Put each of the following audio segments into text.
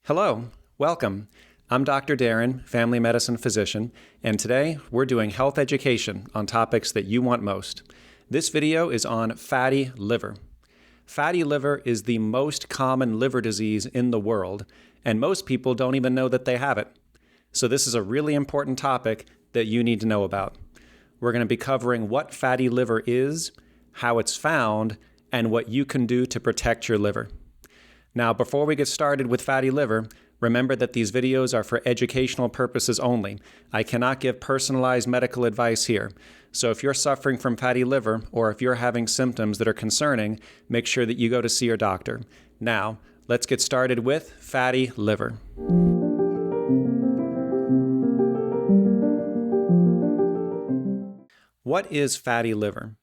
Hello, welcome. I'm Dr. Darren, family medicine physician, and today we're doing health education on topics that you want most. This video is on fatty liver. Fatty liver is the most common liver disease in the world, and most people don't even know that they have it. So this is a really important topic that you need to know about. We're going to be covering what fatty liver is, how it's found, and what you can do to protect your liver. Now, before we get started with fatty liver, remember that these videos are for educational purposes only. I cannot give personalized medical advice here. So if you're suffering from fatty liver or if you're having symptoms that are concerning, make sure that you go to see your doctor. Now, let's get started with fatty liver. What is fatty liver?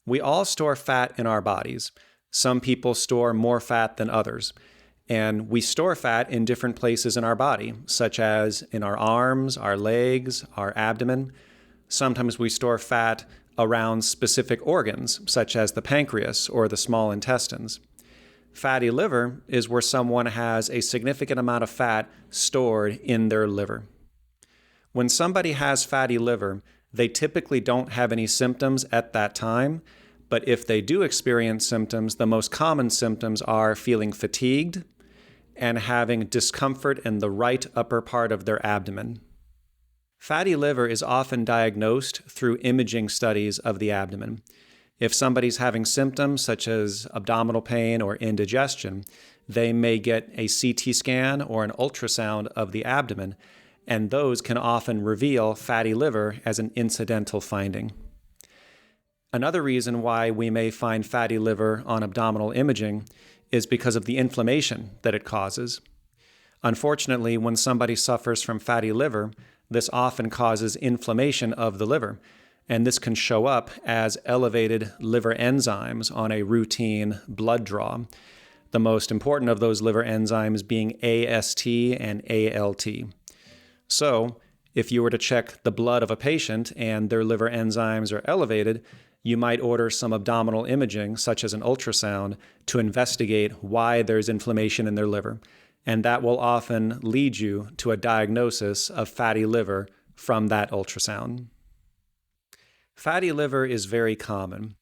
We all store fat in our bodies. Some people store more fat than others. And we store fat in different places in our body, such as in our arms, our legs, our abdomen. Sometimes we store fat around specific organs, such as the pancreas or the small intestines. Fatty liver is where someone has a significant amount of fat stored in their liver. When somebody has fatty liver, they typically don't have any symptoms at that time. But if they do experience symptoms, the most common symptoms are feeling fatigued and having discomfort in the right upper part of their abdomen. Fatty liver is often diagnosed through imaging studies of the abdomen. If somebody's having symptoms such as abdominal pain or indigestion, they may get a CT scan or an ultrasound of the abdomen, and those can often reveal fatty liver as an incidental finding. Another reason why we may find fatty liver on abdominal imaging is because of the inflammation that it causes. Unfortunately, when somebody suffers from fatty liver, this often causes inflammation of the liver, and this can show up as elevated liver enzymes on a routine blood draw. The most important of those liver enzymes being AST and ALT. So, if you were to check the blood of a patient and their liver enzymes are elevated, you might order some abdominal imaging, such as an ultrasound, to investigate why there's inflammation in their liver. And that will often lead you to a diagnosis of fatty liver from that ultrasound. Fatty liver is very common.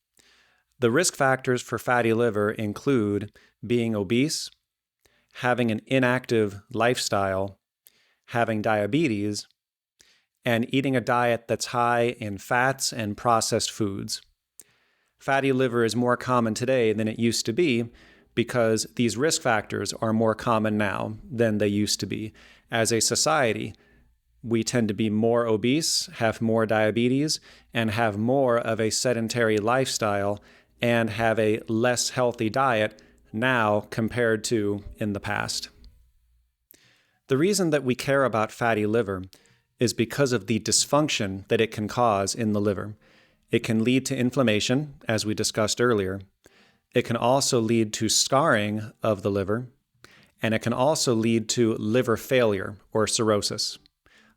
The risk factors for fatty liver include being obese, having an inactive lifestyle, having diabetes, and eating a diet that's high in fats and processed foods. Fatty liver is more common today than it used to be because these risk factors are more common now than they used to be. As a society, we tend to be more obese, have more diabetes, and have more of a sedentary lifestyle and have a less healthy diet now compared to in the past. The reason that we care about fatty liver is because of the dysfunction that it can cause in the liver. It can lead to inflammation, as we discussed earlier. It can also lead to scarring of the liver, and it can also lead to liver failure or cirrhosis.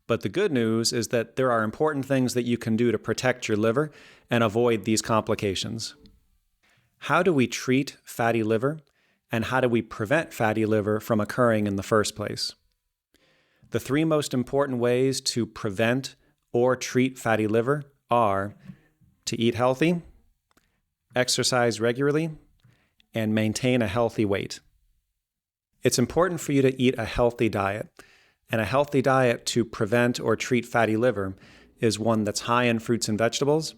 But the good news is that there are important things that you can do to protect your liver and avoid these complications. How do we treat fatty liver, and how do we prevent fatty liver from occurring in the first place? The three most important ways to prevent or treat fatty liver are to eat healthy, exercise regularly, and maintain a healthy weight. It's important for you to eat a healthy diet, and a healthy diet to prevent or treat fatty liver is one that's high in fruits and vegetables,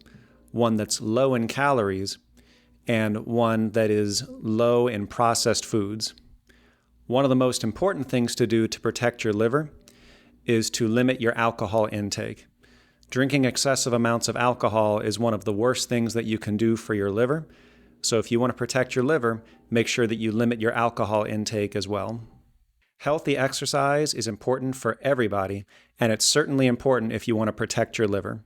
one that's low in calories, and one that is low in processed foods. One of the most important things to do to protect your liver is to limit your alcohol intake. Drinking excessive amounts of alcohol is one of the worst things that you can do for your liver. So if you want to protect your liver, make sure that you limit your alcohol intake as well. Healthy exercise is important for everybody, and it's certainly important if you want to protect your liver.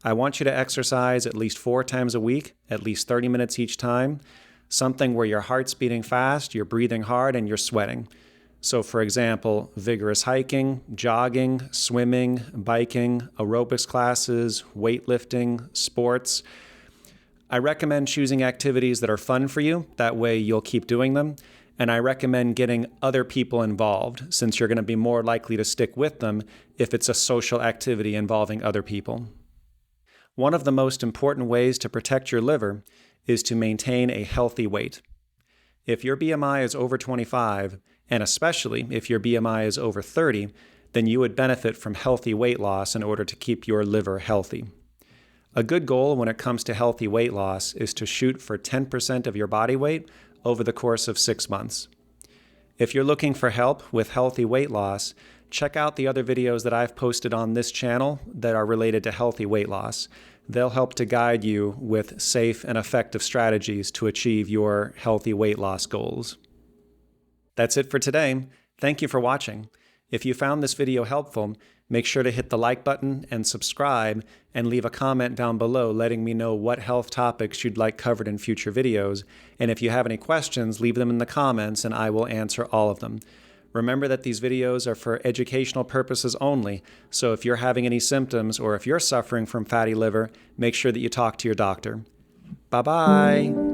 I want you to exercise at least 4 times a week, at least 30 minutes each time, something where your heart's beating fast, you're breathing hard, and you're sweating. So for example, vigorous hiking, jogging, swimming, biking, aerobics classes, weightlifting, sports. I recommend choosing activities that are fun for you. That way you'll keep doing them. and I recommend getting other people involved since you're going to be more likely to stick with them if it's a social activity involving other people. One of the most important ways to protect your liver is to maintain a healthy weight. If your BMI is over 25, and especially if your BMI is over 30, then you would benefit from healthy weight loss in order to keep your liver healthy. A good goal when it comes to healthy weight loss is to shoot for 10% of your body weight over the course of 6 months. If you're looking for help with healthy weight loss, check out the other videos that I've posted on this channel that are related to healthy weight loss. They'll help to guide you with safe and effective strategies to achieve your healthy weight loss goals. That's it for today. Thank you for watching. If you found this video helpful, make sure to hit the like button and subscribe and leave a comment down below letting me know what health topics you'd like covered in future videos. And if you have any questions, leave them in the comments and I will answer all of them. Remember that these videos are for educational purposes only, so if you're having any symptoms or if you're suffering from fatty liver, make sure that you talk to your doctor. Bye-bye.